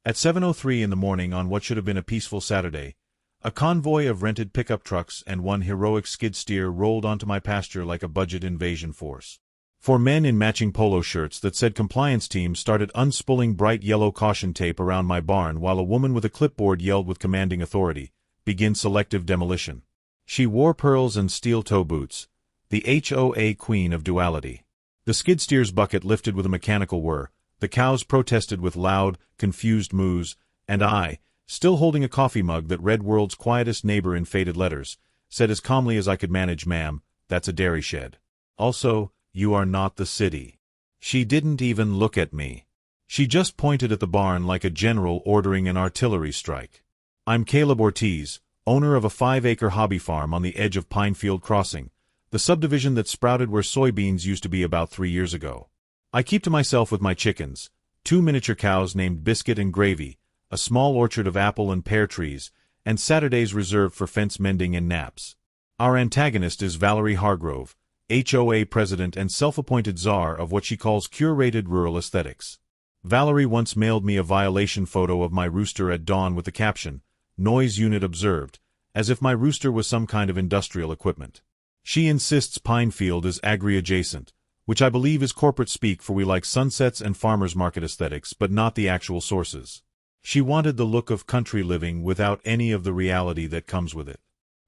At 7:03 in the morning on what should have been a peaceful Saturday, a convoy of rented pickup trucks and one heroic skid steer rolled onto my pasture like a budget invasion force. Four men in matching polo shirts that said compliance team started unspooling bright yellow caution tape around my barn while a woman with a clipboard yelled with commanding authority, "Begin selective demolition." She wore pearls and steel toe boots, the HOA queen of duality. The skid steer's bucket lifted with a mechanical whir, the cows protested with loud, confused moos, and I, still holding a coffee mug that read "World's Quietest Neighbor" in faded letters, said as calmly as I could manage, "Ma'am, that's a dairy shed. Also, you are not the city." She didn't even look at me. She just pointed at the barn like a general ordering an artillery strike. I'm Caleb Ortiz, owner of a 5-acre hobby farm on the edge of Pinefield Crossing, the subdivision that sprouted where soybeans used to be about 3 years ago. I keep to myself with my chickens, 2 miniature cows named Biscuit and Gravy, a small orchard of apple and pear trees, and Saturdays reserved for fence mending and naps. Our antagonist is Valerie Hargrove, HOA president and self-appointed czar of what she calls curated rural aesthetics. Valerie once mailed me a violation photo of my rooster at dawn with the caption, "Noise unit observed," as if my rooster was some kind of industrial equipment. She insists Pinefield is agri-adjacent, which I believe is corporate speak for we like sunsets and farmers market aesthetics but not the actual sources. She wanted the look of country living without any of the reality that comes with it.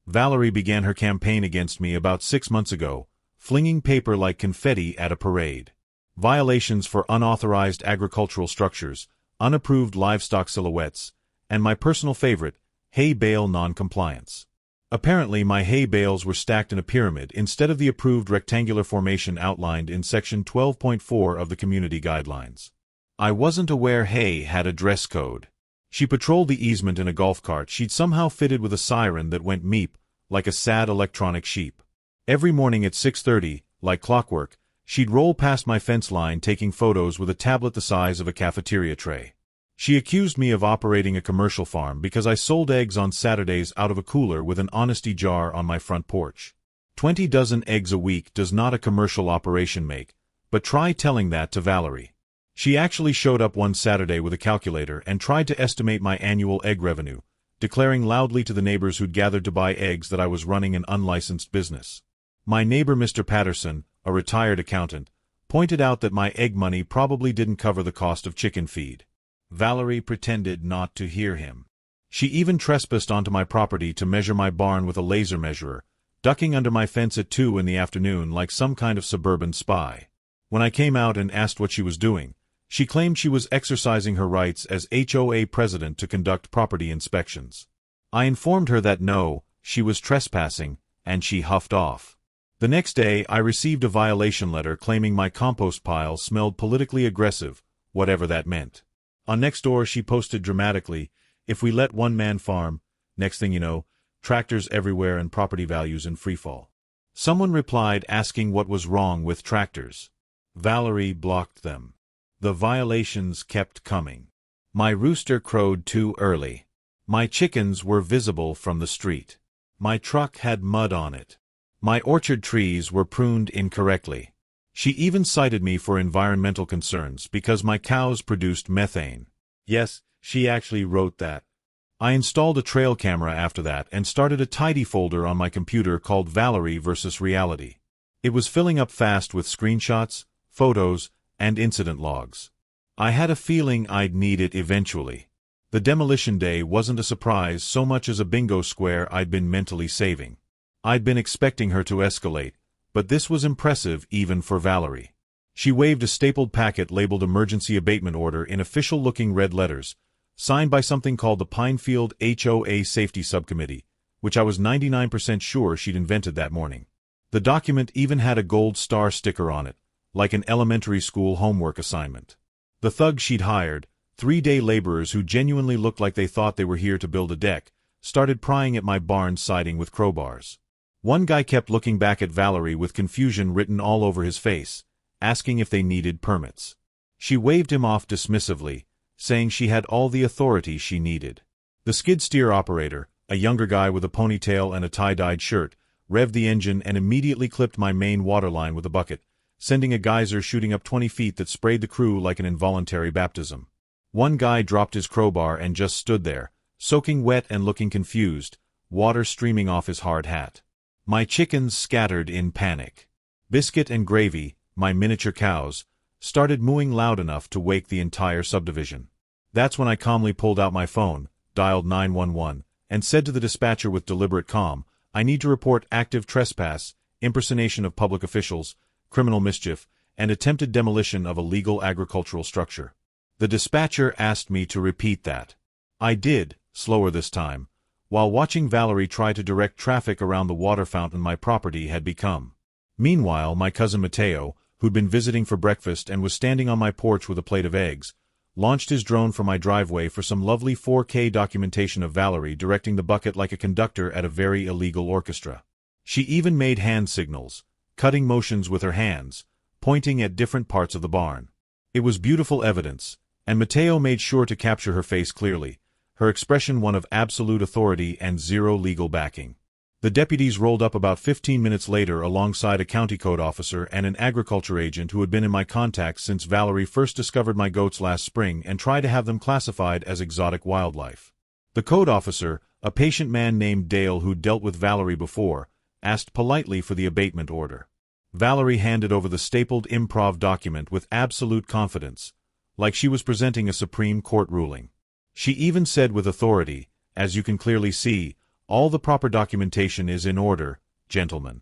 Valerie began her campaign against me about 6 months ago, flinging paper like confetti at a parade. Violations for unauthorized agricultural structures, unapproved livestock silhouettes, and my personal favorite, hay bale non-compliance. Apparently my hay bales were stacked in a pyramid instead of the approved rectangular formation outlined in Section 12.4 of the Community Guidelines. I wasn't aware hay had a dress code. She patrolled the easement in a golf cart she'd somehow fitted with a siren that went meep, like a sad electronic sheep. Every morning at 6:30, like clockwork, she'd roll past my fence line taking photos with a tablet the size of a cafeteria tray. She accused me of operating a commercial farm because I sold eggs on Saturdays out of a cooler with an honesty jar on my front porch. 20 dozen eggs a week does not a commercial operation make, but try telling that to Valerie. She actually showed up one Saturday with a calculator and tried to estimate my annual egg revenue, declaring loudly to the neighbors who'd gathered to buy eggs that I was running an unlicensed business. My neighbor Mr. Patterson, a retired accountant, pointed out that my egg money probably didn't cover the cost of chicken feed. Valerie pretended not to hear him. She even trespassed onto my property to measure my barn with a laser measurer, ducking under my fence at 2 in the afternoon like some kind of suburban spy. When I came out and asked what she was doing, she claimed she was exercising her rights as HOA president to conduct property inspections. I informed her that no, she was trespassing, and she huffed off. The next day, I received a violation letter claiming my compost pile smelled politically aggressive, whatever that meant. On Nextdoor, she posted dramatically, "If we let one man farm, next thing you know, tractors everywhere and property values in freefall." Someone replied asking what was wrong with tractors. Valerie blocked them. The violations kept coming. My rooster crowed too early. My chickens were visible from the street. My truck had mud on it. My orchard trees were pruned incorrectly. She even cited me for environmental concerns because my cows produced methane. Yes, she actually wrote that. I installed a trail camera after that and started a tidy folder on my computer called Valerie vs. Reality. It was filling up fast with screenshots, photos, and incident logs. I had a feeling I'd need it eventually. The demolition day wasn't a surprise so much as a bingo square I'd been mentally saving. I'd been expecting her to escalate, but this was impressive even for Valerie. She waved a stapled packet labeled Emergency Abatement Order in official-looking red letters, signed by something called the Pinefield HOA Safety Subcommittee, which I was 99% sure she'd invented that morning. The document even had a gold star sticker on it, like an elementary school homework assignment. The thugs she'd hired, 3-day laborers who genuinely looked like they thought they were here to build a deck, started prying at my barn siding with crowbars. One guy kept looking back at Valerie with confusion written all over his face, asking if they needed permits. She waved him off dismissively, saying she had all the authority she needed. The skid steer operator, a younger guy with a ponytail and a tie-dyed shirt, revved the engine and immediately clipped my main water line with a bucket, sending a geyser shooting up 20 feet that sprayed the crew like an involuntary baptism. One guy dropped his crowbar and just stood there, soaking wet and looking confused, water streaming off his hard hat. My chickens scattered in panic. Biscuit and Gravy, my miniature cows, started mooing loud enough to wake the entire subdivision. That's when I calmly pulled out my phone, dialed 911, and said to the dispatcher with deliberate calm, "I need to report active trespass, impersonation of public officials, criminal mischief, and attempted demolition of a legal agricultural structure." The dispatcher asked me to repeat that. I did, slower this time, while watching Valerie try to direct traffic around the water fountain my property had become. Meanwhile, my cousin Mateo, who'd been visiting for breakfast and was standing on my porch with a plate of eggs, launched his drone from my driveway for some lovely 4K documentation of Valerie directing the bucket like a conductor at a very illegal orchestra. She even made hand signals, cutting motions with her hands, pointing at different parts of the barn. It was beautiful evidence, and Mateo made sure to capture her face clearly, her expression one of absolute authority and zero legal backing. The deputies rolled up about 15 minutes later alongside a county code officer and an agriculture agent who had been in my contacts since Valerie first discovered my goats last spring and tried to have them classified as exotic wildlife. The code officer, a patient man named Dale who'd dealt with Valerie before, asked politely for the abatement order. Valerie handed over the stapled improv document with absolute confidence, like she was presenting a Supreme Court ruling. She even said with authority, "As you can clearly see, all the proper documentation is in order, gentlemen."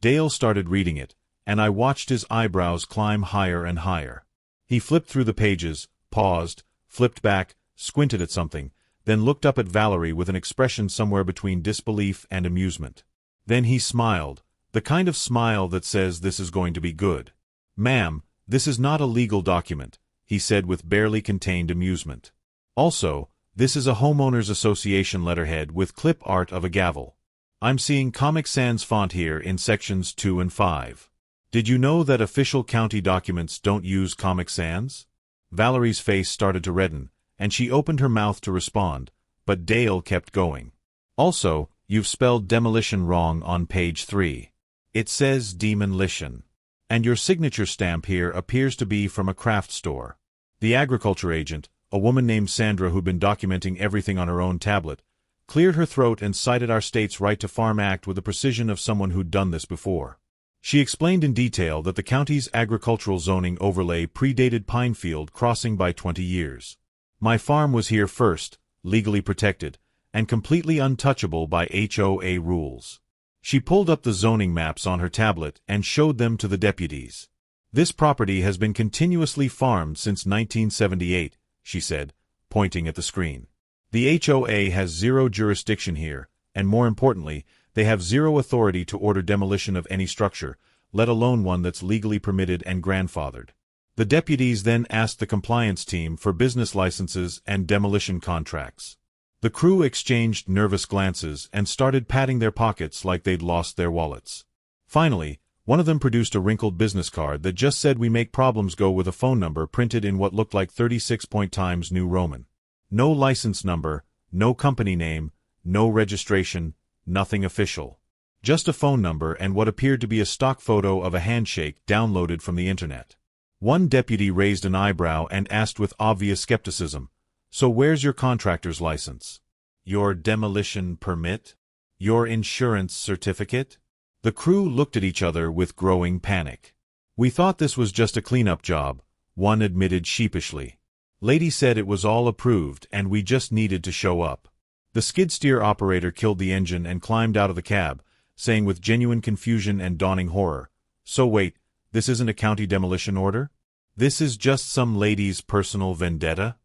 Dale started reading it, and I watched his eyebrows climb higher and higher. He flipped through the pages, paused, flipped back, squinted at something, then looked up at Valerie with an expression somewhere between disbelief and amusement. Then he smiled, the kind of smile that says this is going to be good. "Ma'am, this is not a legal document," he said with barely contained amusement. "Also, this is a homeowners association letterhead with clip art of a gavel. I'm seeing Comic Sans font here in sections 2 and 5. Did you know that official county documents don't use Comic Sans?" Valerie's face started to redden, and she opened her mouth to respond, but Dale kept going. "Also, you've spelled demolition wrong on page 3. It says demolition. And your signature stamp here appears to be from a craft store." The agriculture agent, a woman named Sandra who'd been documenting everything on her own tablet, cleared her throat and cited our state's Right to Farm Act with the precision of someone who'd done this before. She explained in detail that the county's agricultural zoning overlay predated Pinefield Crossing by 20 years. My farm was here first, legally protected, and completely untouchable by HOA rules. She pulled up the zoning maps on her tablet and showed them to the deputies. "This property has been continuously farmed since 1978, she said, pointing at the screen. "The HOA has zero jurisdiction here, and more importantly, they have zero authority to order demolition of any structure, let alone one that's legally permitted and grandfathered." The deputies then asked the compliance team for business licenses and demolition contracts. The crew exchanged nervous glances and started patting their pockets like they'd lost their wallets. Finally, one of them produced a wrinkled business card that just said "We make problems go" with a phone number printed in what looked like 36-point Times New Roman. No license number, no company name, no registration, nothing official. Just a phone number and what appeared to be a stock photo of a handshake downloaded from the internet. One deputy raised an eyebrow and asked with obvious skepticism, "So where's your contractor's license? Your demolition permit? Your insurance certificate?" The crew looked at each other with growing panic. "We thought this was just a cleanup job," one admitted sheepishly. "Lady said it was all approved and we just needed to show up." The skid steer operator killed the engine and climbed out of the cab, saying with genuine confusion and dawning horror, "So wait, this isn't a county demolition order? This is just some lady's personal vendetta?"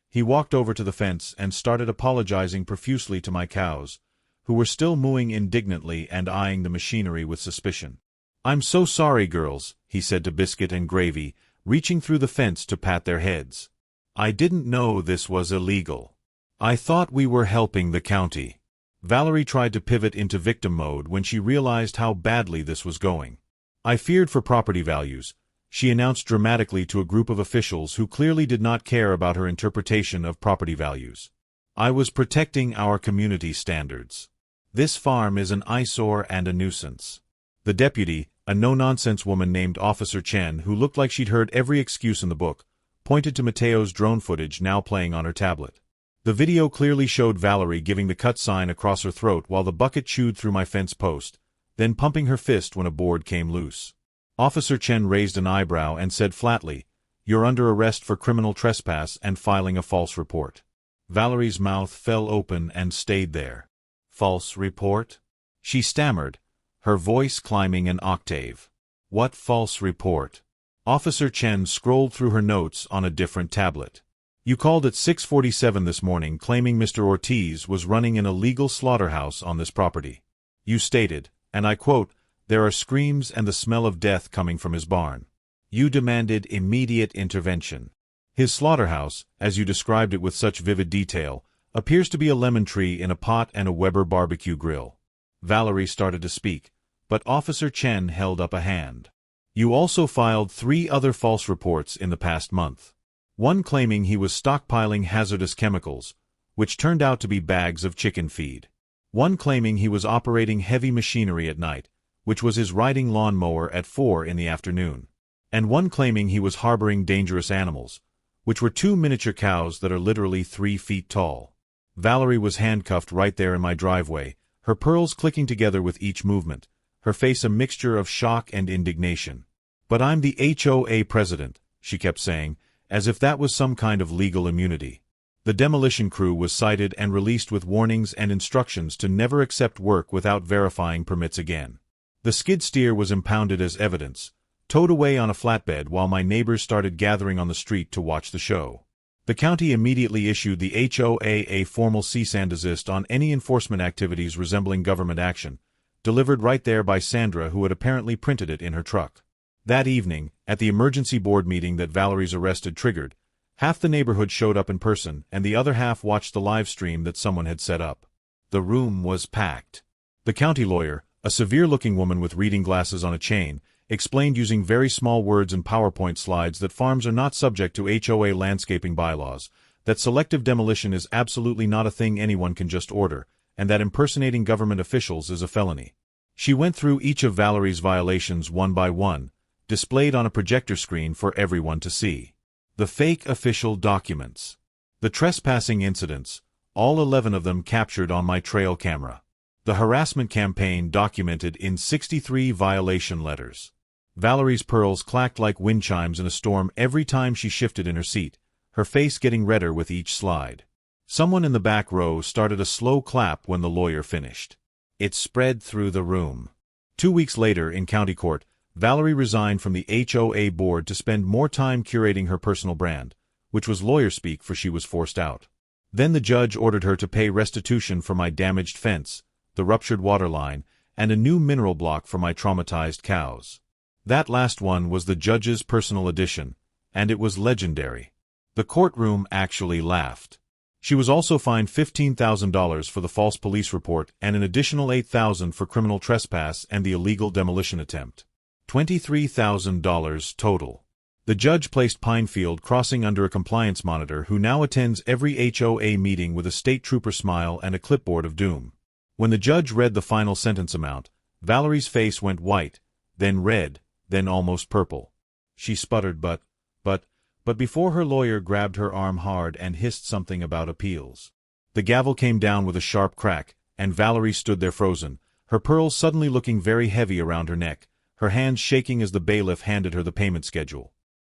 He walked over to the fence and started apologizing profusely to my cows, who were still mooing indignantly and eyeing the machinery with suspicion. "I'm so sorry, girls," he said to Biscuit and Gravy, reaching through the fence to pat their heads. "I didn't know this was illegal. I thought we were helping the county." Valerie tried to pivot into victim mode when she realized how badly this was going. "I feared for property values," she announced dramatically to a group of officials who clearly did not care about her interpretation of property values. "I was protecting our community standards. This farm is an eyesore and a nuisance." The deputy, a no-nonsense woman named Officer Chen who looked like she'd heard every excuse in the book, pointed to Mateo's drone footage now playing on her tablet. The video clearly showed Valerie giving the cut sign across her throat while the bucket chewed through my fence post, then pumping her fist when a board came loose. Officer Chen raised an eyebrow and said flatly, "You're under arrest for criminal trespass and filing a false report." Valerie's mouth fell open and stayed there. "False report?" she stammered, her voice climbing an octave. "What false report?" Officer Chen scrolled through her notes on a different tablet. "You called at 6:47 this morning claiming Mr. Ortiz was running an illegal slaughterhouse on this property. You stated, and I quote, 'There are screams and the smell of death coming from his barn.' You demanded immediate intervention. His slaughterhouse, as you described it with such vivid detail, appears to be a lemon tree in a pot and a Weber barbecue grill." Valerie started to speak, but Officer Chen held up a hand. "You also filed 3 other false reports in the past month. One claiming he was stockpiling hazardous chemicals, which turned out to be bags of chicken feed. One claiming he was operating heavy machinery at night, which was his riding lawnmower at 4 in the afternoon. And one claiming he was harboring dangerous animals, which were 2 miniature cows that are literally 3 feet tall." Valerie was handcuffed right there in my driveway, her pearls clicking together with each movement, her face a mixture of shock and indignation. "But I'm the HOA president," she kept saying, as if that was some kind of legal immunity. The demolition crew was cited and released with warnings and instructions to never accept work without verifying permits again. The skid steer was impounded as evidence, towed away on a flatbed while my neighbors started gathering on the street to watch the show. The county immediately issued the HOA a formal cease and desist on any enforcement activities resembling government action, delivered right there by Sandra, who had apparently printed it in her truck. That evening, at the emergency board meeting that Valerie's arrest had triggered, half the neighborhood showed up in person and the other half watched the live stream that someone had set up. The room was packed. The county lawyer, a severe-looking woman with reading glasses on a chain, explained using very small words and PowerPoint slides that farms are not subject to HOA landscaping bylaws, that selective demolition is absolutely not a thing anyone can just order, and that impersonating government officials is a felony. She went through each of Valerie's violations one by one, displayed on a projector screen for everyone to see. The fake official documents. The trespassing incidents, all 11 of them captured on my trail camera. The harassment campaign documented in 63 violation letters. Valerie's pearls clacked like wind chimes in a storm every time she shifted in her seat, her face getting redder with each slide. Someone in the back row started a slow clap when the lawyer finished. It spread through the room. 2 weeks later, in county court, Valerie resigned from the HOA board to spend more time curating her personal brand, which was lawyer speak for she was forced out. Then the judge ordered her to pay restitution for my damaged fence, the ruptured water line, and a new mineral block for my traumatized cows. That last one was the judge's personal addition, and it was legendary. The courtroom actually laughed. She was also fined $15,000 for the false police report and an additional $8,000 for criminal trespass and the illegal demolition attempt. $23,000 total. The judge placed Pinefield Crossing under a compliance monitor who now attends every HOA meeting with a state trooper smile and a clipboard of doom. When the judge read the final sentence amount, Valerie's face went white, then red, then almost purple. She sputtered but before her lawyer grabbed her arm hard and hissed something about appeals. The gavel came down with a sharp crack, and Valerie stood there frozen, her pearls suddenly looking very heavy around her neck, her hands shaking as the bailiff handed her the payment schedule.